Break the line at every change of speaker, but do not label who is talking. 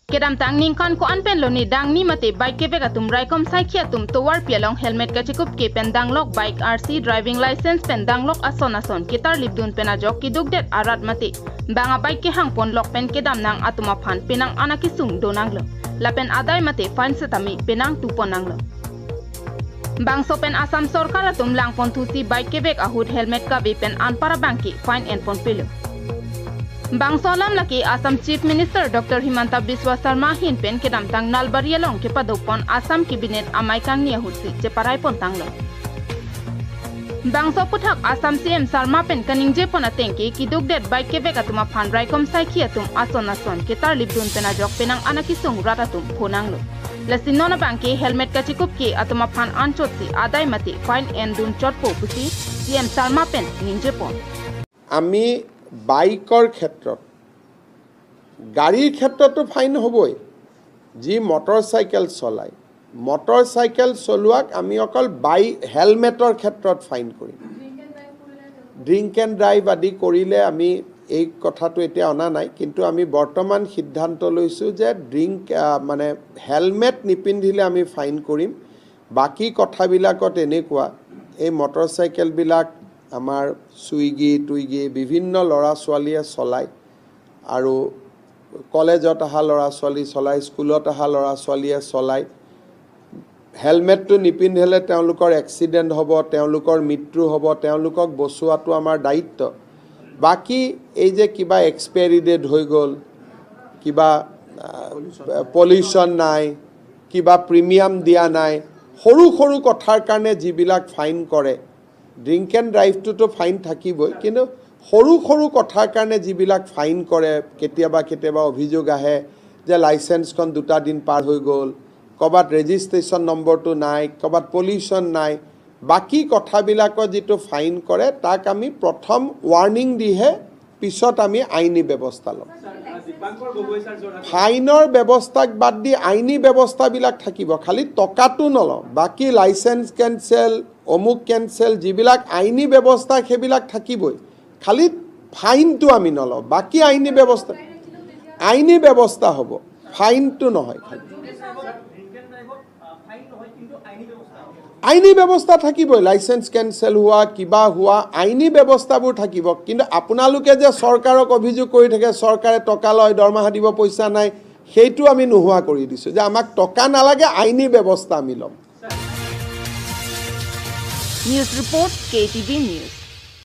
Kedam tang ningkan ko anpen lo ni dang ni mate bike ke vega tum raikom sai khia tum towar pialong helmet ka chikup ke pen dang lok bike RC driving license pen dang lok ason kitar libdun pena jok kiduk det arat mate banga bike ke hang pon lok pen kedam nang atuma phan penang anaki sung donang lo lapen adai mate fine setami penang tupon nang lo bang so pen asam sorkar tum lang pon thusi bike ke vek ahud helmet ka be pen an para banki fine en pon pelo Bang Solam laki Assam Chief Minister Dr. Himanta Biswa Sarma hin pen kedam tang nalbarialong ke padopon Assam Cabinet amai kang nia hutsi je parai pon tanglo. Bang so puthak Assam CM Sarma pen kaning je pon atengki kiduk det bike ke veka tuma phan raikom sai khiatum ason ke tar libdun pena jok penang anaki sung ratatum phonanglo. Lasinona banki helmet ka chikup ki atuma phan anchotsi adai mati fine en dun chotpo pusi CM Sarma pen ninje pon.
Ami বাইকৰ ক্ষেত্ৰত গাড়ীৰ ক্ষেত্ৰতো fine হ'বই যি motorcycle চলাই motorcycle চলোৱাক আমি অকল হেলমেটৰ ক্ষেত্ৰত ফাইন কৰিম ড্ৰিংক এণ্ড ড্ৰাইভ আদি কৰিলে আমি এই কথাটো এতিয়া অনা নাই কিন্তু আমি বৰ্তমান সিদ্ধান্ত লৈছোঁ যে মানে হেলমেট নিপিন্ধিলে আমি ফাইন কৰিম বাকি কথাবিলাকত এনেকুৱা এই মটৰচাইকেলবিলাক আমাৰ সুইগি বিভিন্ন লৰা ছোৱালীয়ে চলাই আৰু কলেজত আহা লৰা ছোৱালী চলাই স্কুলত আহা লৰা ছোৱালীয়ে চলাই হেলমেটটো নিপিন্ধিলে তেওঁলোকৰ এক্সিডেন্ট হ'ব তেওঁলোকৰ মৃত্যু হ'ব তেওঁলোকক বচোৱাটো আমাৰ দায়িত্ব বাকি এই যে কিবা এক্সপায়াৰি ডেট হৈ গ'ল কিবা পলিউশন নাই কিবা প্ৰিমিয়াম দিয়া নাই সৰু কথাৰ কাৰণে যিবিলাক ফাইন কৰে ড্ৰিংক এণ্ড ড্ৰাইভটোতো ফাইন থাকিবই কিন্তু সৰু কথাৰ কাৰণে যিবিলাক ফাইন কৰে কেতিয়াবা অভিযোগ আহে যে লাইসেন্সখন 2 দিন পাৰ হৈ গ'ল কবাত ৰেজিষ্ট্ৰেচন নম্বৰটো নাই কবাত পলিউশন নাই বাকি কথাবিলাকৰ যিটো ফাইন কৰে তাক আমি প্ৰথম ৱাৰ্নিং দিহে পিছত আমি আইনী ব্যৱস্থা লম ফাইনৰ ব্যৱস্থাক বাদ দি আইনী ব্যৱস্থাবিলাক থাকিব খালি টকাটো নলওঁ বাকি লাইসেন্স কেনসেল অমুক কেনসেল যিবিলাক আইনী ব্যৱস্থা সেইবিলাক থাকিবই খালি ফাইনটো আমি নলওঁ বাকি আইনী ব্যৱস্থা হ'ব ফাইনটো নহয় খালি আইনী ব্যৱস্থা থাকিবই লাইসেন্স কেনসেল হোৱা কিবা হোৱা আইনী ব্যৱস্থাবোৰ থাকিব কিন্তু আপোনালোকে যে চৰকাৰক অভিযোগ কৰি থাকে চৰকাৰে টকা লয় দৰমহা দিব পইচা নাই সেইটো আমি নোহোৱা কৰি দিছো যে আমাক টকা নালাগে আইনী ব্যৱস্থা আমি ল'ম
News Report KTV News